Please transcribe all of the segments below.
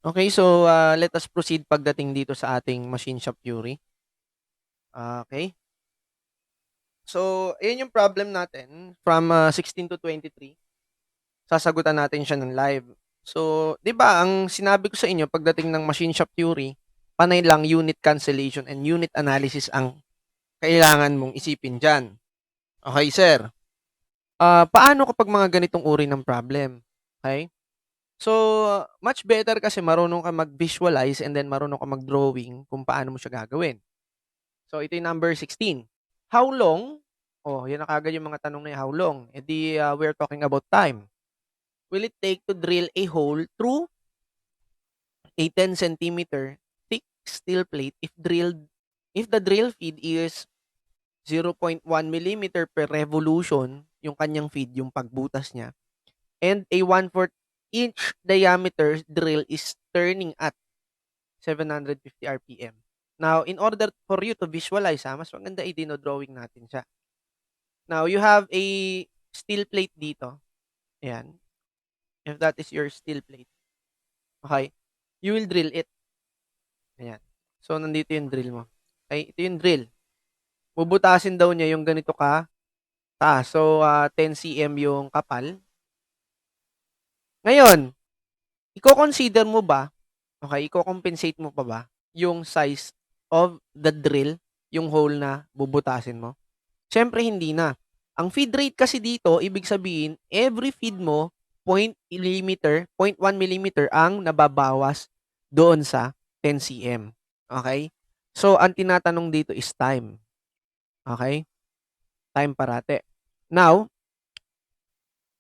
Okay, so, let us proceed pagdating dito sa ating machine shop theory. Okay. So, ayun yung problem natin from, 16 to 23. Sasagutan natin siya ng live. So, 'di ba ang sinabi ko sa inyo pagdating ng machine shop theory, panay lang unit cancellation and unit analysis ang kailangan mong isipin diyan. Okay, sir. Paano kapag mga ganitong uri ng problem? Okay. So, much better kasi marunong ka mag-visualize and then marunong ka mag-drawing kung paano mo siya gagawin. So, ito yung number 16. How long? Oh, yun na kaagad yung mga tanong na yun, how long? Eh di, we're talking about time. Will it take to drill a hole through a 10 centimeter thick steel plate if the drill feed is 0.1 millimeter per revolution, yung kanyang feed, yung pagbutas niya, and a 1/4 inch diameter drill is turning at 750 RPM. Now, in order for you to visualize, mas maganda i-dino-drawing natin siya. Now, you have a steel plate dito. Ayan. If that is your steel plate. Okay. You will drill it. Ayan. So, nandito yung drill mo. Okay. Ito yung drill. Bubutasin daw niya yung ganito ka taas. So, 10 cm yung kapal. Ngayon, i-consider mo ba, okay, i-compensate mo pa ba yung size of the drill, yung hole na bubutasin mo? Siyempre hindi na. Ang feed rate kasi dito, ibig sabihin, every feed mo, 0.1 millimeter ang nababawas doon sa 10 cm. Okay? So, ang tinatanong dito is time. Okay? Time parate. Now,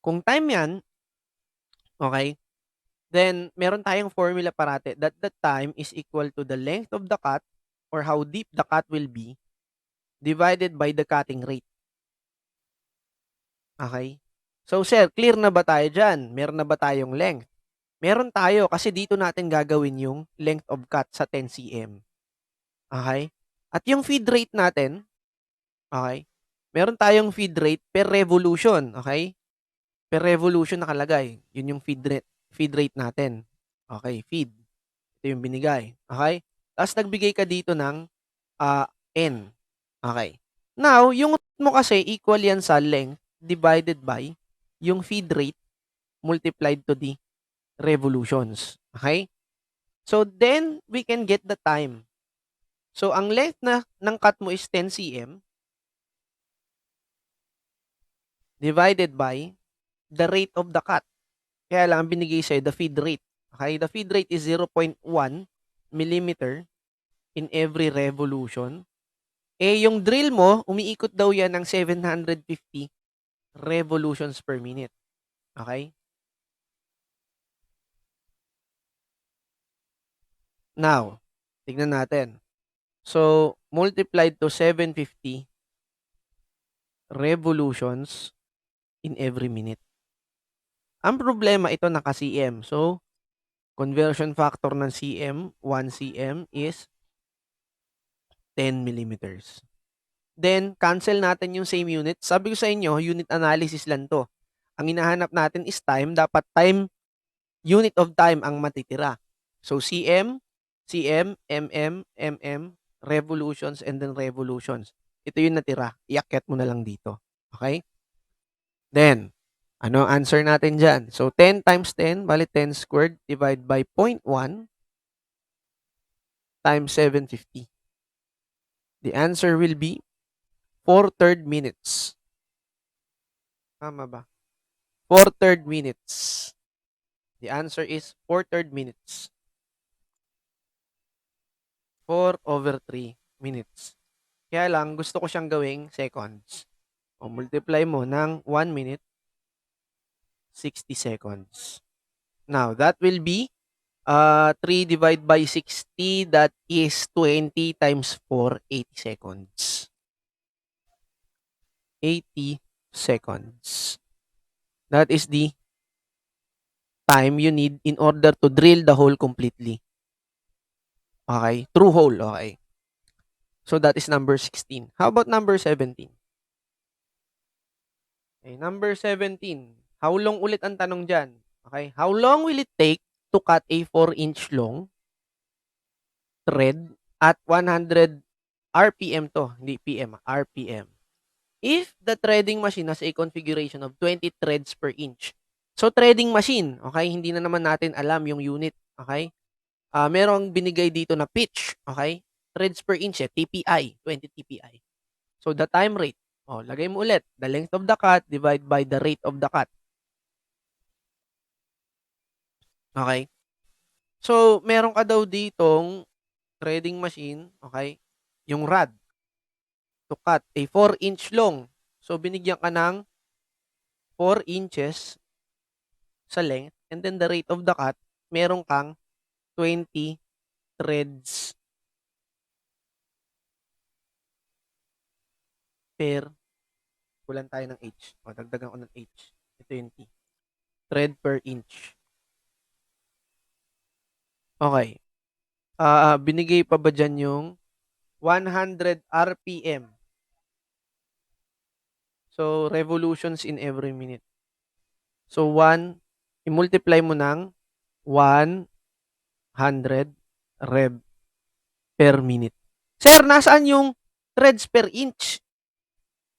kung time yan, okay, then meron tayong formula parate that the time is equal to the length of the cut or how deep the cut will be divided by the cutting rate. Okay? So, sir, clear na ba tayo dyan? Meron na ba tayong length? Meron tayo kasi dito natin gagawin yung length of cut sa 10 cm. Okay? At yung feed rate natin, okay, meron tayong feed rate per revolution. Okay? Per revolution nakalagay. Yun yung feed rate natin. Okay, feed. Ito yung binigay. Okay? Tapos nagbigay ka dito ng N. Okay. Now, yung mo kasi equal yan sa length divided by yung feed rate multiplied to the revolutions. Okay? So, then we can get the time. So, ang length na ng cut mo is 10 cm divided by the rate of the cut. Kaya lang, ang binigay sa'yo, the feed rate. Okay? The feed rate is 0.1 millimeter in every revolution. Eh, yung drill mo, umiikot daw yan ng 750 revolutions per minute. Okay? Now, tignan natin. So, multiplied to 750 revolutions in every minute. Ang problema, ito naka-cm. So, conversion factor ng cm, 1 cm is 10 millimeters. Then, cancel natin yung same unit. Sabi ko sa inyo, unit analysis lang to. Ang hinahanap natin is time. Dapat time, unit of time ang matitira. So, cm, cm, mm, mm, revolutions, and then revolutions. Ito yung natira. Iakyat mo na lang dito. Okay? Then, ano ang answer natin dyan? So, 10 times 10, bali 10 squared, divide by 0.1 times 750. The answer will be 4/3 minutes. Tama ba? 4/3 minutes. The answer is 4/3 minutes. 4/3 minutes. Kaya lang, gusto ko siyang gawing seconds. O multiply mo ng 1 minute, 60 seconds. Now, that will be 3 divided by 60, that is 20 times 4, 80 seconds. 80 seconds. That is the time you need in order to drill the hole completely. Okay? Through hole. Okay. So, that is number 16. How about number 17? Okay, number 17. How long ulit ang tanong dyan? Okay? How long will it take to cut a 4-inch long thread at 100 RPM to, hindi PM, RPM. If the threading machine has a configuration of 20 threads per inch. So, threading machine, okay? Hindi na naman natin alam yung unit, okay? Merong binigay dito na pitch, okay? Threads per inch, TPI, 20 TPI. So, the time rate, lagay mo ulit, the length of the cut divided by the rate of the cut. Okay? So, meron ka daw ditong threading machine, okay? Yung rod to cut a 4-inch long. So, binigyan ka ng 4 inches sa length and then the rate of the cut, meron kang 20 threads per, kulang tayo ng H. Dagdagan ko ng H. 20 thread per inch. Okay. Binigay pa ba dyan yung 100 RPM? So, revolutions in every minute. So, i-multiply mo ng 100 rev per minute. Sir, nasaan yung threads per inch?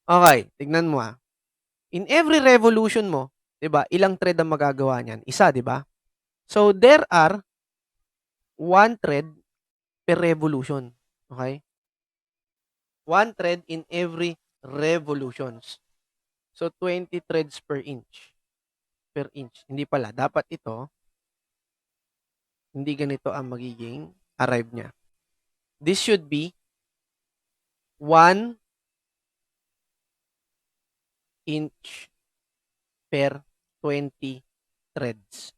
Okay, tignan mo In every revolution mo, 'di ba? Ilang thread ang magagawa niyan? Isa, 'di ba? So there are 1 thread per revolution. Okay? 1 thread in every revolutions. So 20 threads per inch. Per inch. Hindi pala. Dapat ito, hindi ganito ang magiging arrive niya. This should be 1 inch per 20 threads.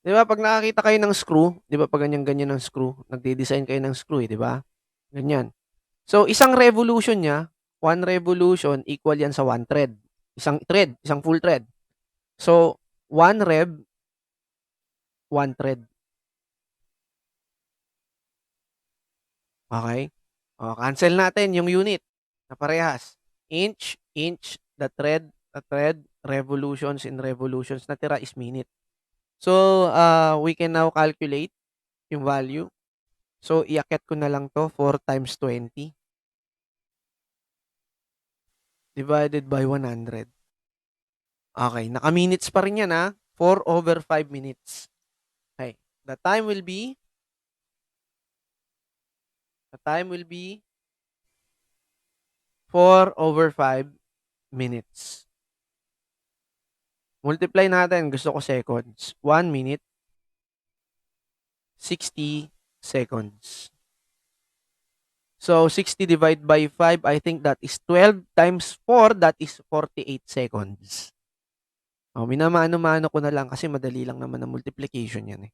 Di ba, pag nakakita kayo ng screw, di ba, pag ganyan-ganyan ng screw, nagde-design kayo ng screw, di ba? Ganyan. So, isang revolution niya, 1 revolution equal yan sa 1 thread. Isang thread, isang full thread. So, 1 rev, 1 thread. Okay? Cancel natin yung unit na parehas. Inch, the thread, revolutions in revolutions. Natira is minute. So, we can now calculate yung value. So, iakyat ko na lang to 4 times 20 divided by 100. Okay, naka-minutes pa rin yan 4/5 minutes. Okay, the time will be 4/5 minutes. Multiply natin, gusto ko seconds. 1 minute, 60 seconds. So, 60 divided by 5, I think that is 12 times 4, that is 48 seconds. Minamano-mano ko na lang kasi madali lang naman ang multiplication yan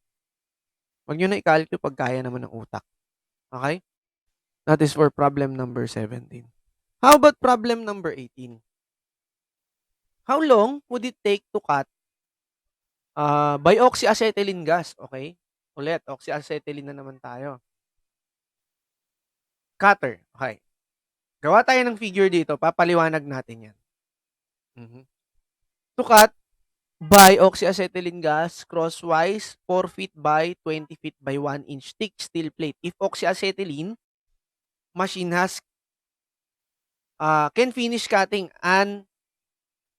Huwag nyo na i-calculate pag kaya naman ng utak. Okay? That is for problem number 17. How about problem number 18? How long would it take to cut by oxyacetylene gas? Okay? Ulit, oxyacetylene na naman tayo. Cutter. Okay. Gawa tayo ng figure dito. Papaliwanag natin yan. To cut by oxyacetylene gas crosswise 4 feet by 20 feet by 1 inch thick steel plate. If oxyacetylene machine has can finish cutting a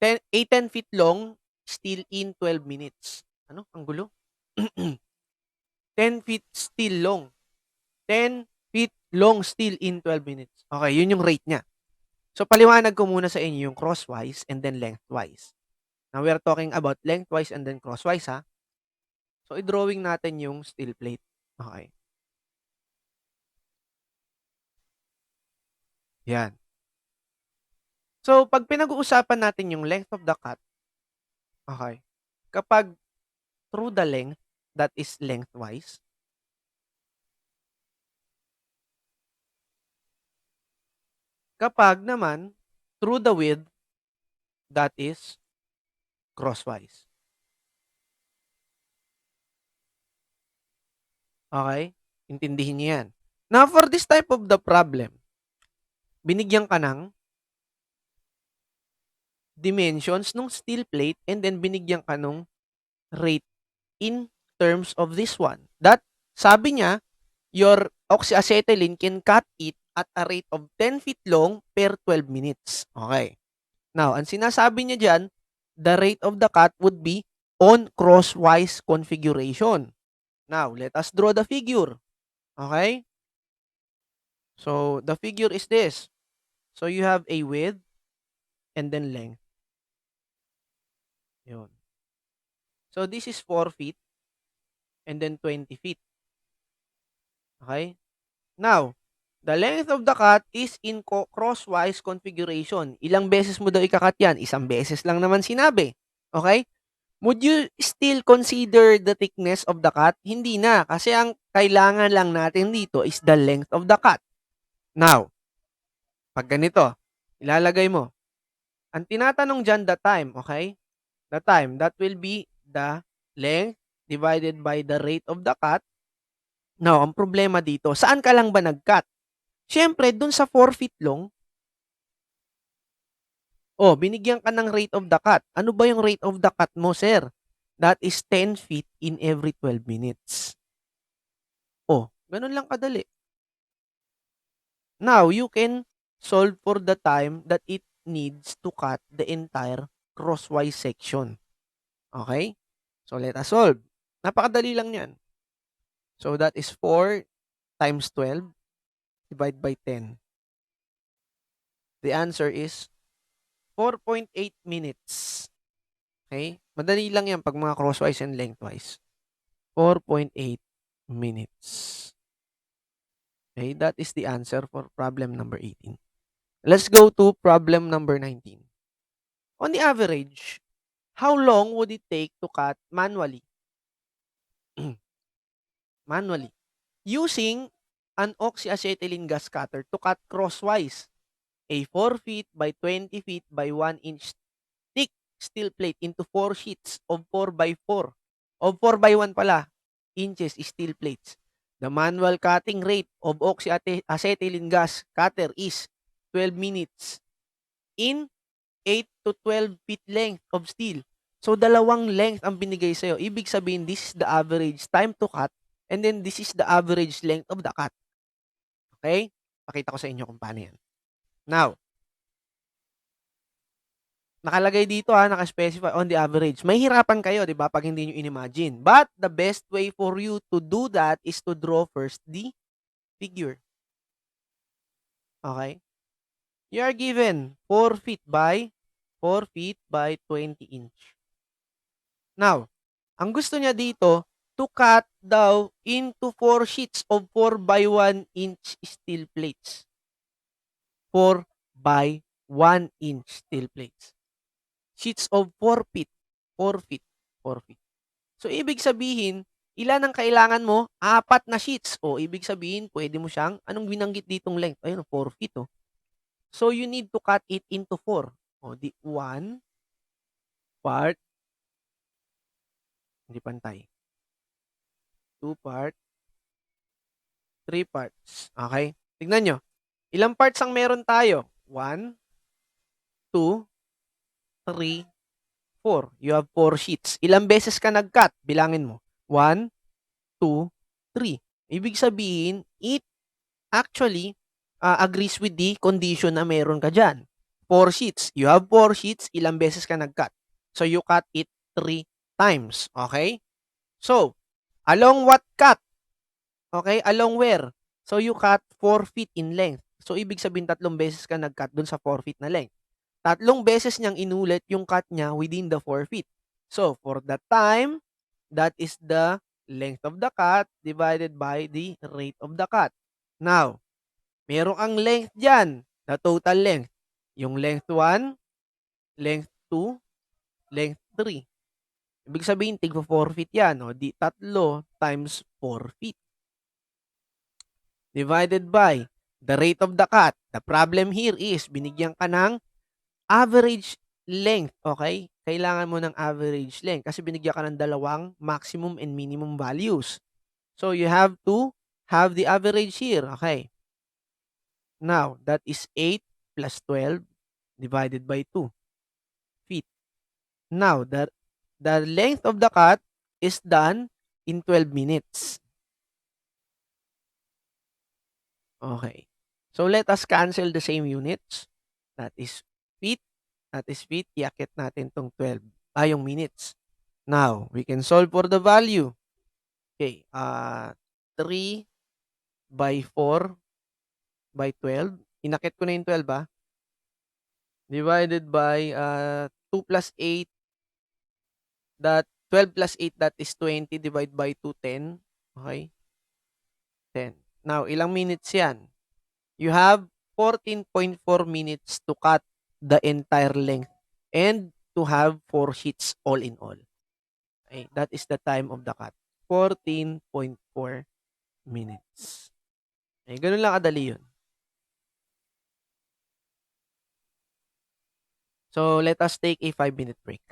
10 feet long steel in 12 minutes. Ano? Ang gulo. 10 feet steel long. 10 feet long steel in 12 minutes. Okay, yun yung rate niya. So, paliwanag ko muna sa inyo yung crosswise and then lengthwise. Now, we're talking about lengthwise and then crosswise, So, i-drawing natin yung steel plate. Okay. Yan. So, pag pinag-uusapan natin yung length of the cut, okay, kapag through the length, that is lengthwise, kapag naman through the width, that is crosswise. Okay? Intindihin niyo yan. Now, for this type of the problem, binigyan ka ng dimensions nung steel plate and then binigyan ka nung rate in terms of this one. That, sabi niya, your oxyacetylene can cut it at a rate of 10 feet long per 12 minutes. Okay. Now, ang sinasabi niya dyan, the rate of the cut would be on crosswise configuration. Now, let us draw the figure. Okay? So, the figure is this. So, you have a width and then length. Yun. So, this is 4 feet and then 20 feet. Okay? Now, the length of the cut is in crosswise configuration. Ilang beses mo daw ikakat yan? Isang beses lang naman sinabi. Okay? Would you still consider the thickness of the cut? Hindi na. Kasi ang kailangan lang natin dito is the length of the cut. Now, pag ganito, ilalagay mo. Ang tinatanong dyan, the time, okay? The time, that will be the length divided by the rate of the cut. Now, ang problema dito, saan ka lang ba nag-cut? Siyempre, dun sa 4 feet long, binigyan ka ng rate of the cut. Ano ba yung rate of the cut mo, sir? That is 10 feet in every 12 minutes. Ganun lang kadali. Now, you can solve for the time that it needs to cut the entire crosswise section. Okay? So, let us solve. Napakadali lang yan. So, that is 4 times 12 divided by 10. The answer is 4.8 minutes. Okay? Madali lang yan pag mga crosswise and lengthwise. 4.8 minutes. Okay? That is the answer for problem number 18. Let's go to problem number 19. On the average, how long would it take to cut manually? Manually. Using an oxyacetylene gas cutter to cut crosswise a 4 feet by 20 feet by 1 inch thick steel plate into 4 sheets of 4 by 4. Of 4 by 1 pala inches steel plates. The manual cutting rate of oxyacetylene gas cutter is 12 minutes in 8 to 12 feet length of steel. So, dalawang length ang binigay sa'yo. Ibig sabihin, this is the average time to cut and then this is the average length of the cut. Okay? Pakita ko sa inyo kung paano yan. Now, nakalagay dito naka-specify on the average. May hirapan kayo, di ba, pag hindi nyo in-imagine. But, the best way for you to do that is to draw first the figure. Okay? You are given 4 feet by 20 inch. Now, ang gusto niya dito, to cut daw into 4 sheets of 4 by 1 inch steel plates. 4 by 1 inch steel plates. Sheets of 4 feet. 4 feet. 4 feet. So, ibig sabihin, ilan ang kailangan mo? 4 na sheets. Ibig sabihin, pwede mo siyang, anong binanggit ditong length? Ayun, 4 feet. So, you need to cut it into 4. Di 1 part, hindi pantay. 2 part, 3 parts. Okay? Tignan nyo. Ilang parts ang meron tayo? 1, 2, 3, 4. You have 4 sheets. Ilang beses ka nag-cut? Bilangin mo. 1, 2, 3. Ibig sabihin, it actually agrees with the condition na meron ka dyan. 4 sheets. You have 4 sheets. Ilang beses ka nag-cut? So, you cut it 3 times. Okay? So, along what cut? Okay? Along where? So, you cut 4 feet in length. So, ibig sabihin 3 beses ka nag-cut dun sa 4 feet na length. 3 beses niyang inulit yung cut niya within the 4 feet. So, for that time, that is the length of the cut divided by the rate of the cut. Now, meron ang length dyan, the total length. Yung length 1, length 2, length 3. Ibig sabihin, tigpo 4 feet yan. Di 3 times 4 feet. Divided by the rate of the cut. The problem here is, binigyan ka ng average length, okay? Kailangan mo ng average length kasi binigyan ka ng dalawang maximum and minimum values. So, you have to have the average here, okay? Now, that is 8 plus 12 divided by 2. Now, the length of the cut is done in 12 minutes. Okay. So, let us cancel the same units. That is feet. That is feet. Iakit natin tong 12. Yung minutes. Now, we can solve for the value. Okay. 3 by 4 by 12. Inakit ko na yung 12, divided by 2 plus 8. That 12 plus 8, that is 20. Divide by 2, 10. Okay? 10. Now, ilang minutes yan? You have 14.4 minutes to cut the entire length and to have 4 sheets all in all. Okay? That is the time of the cut. 14.4 minutes. Okay? Ganun lang kadali yun. So, let us take a 5-minute break.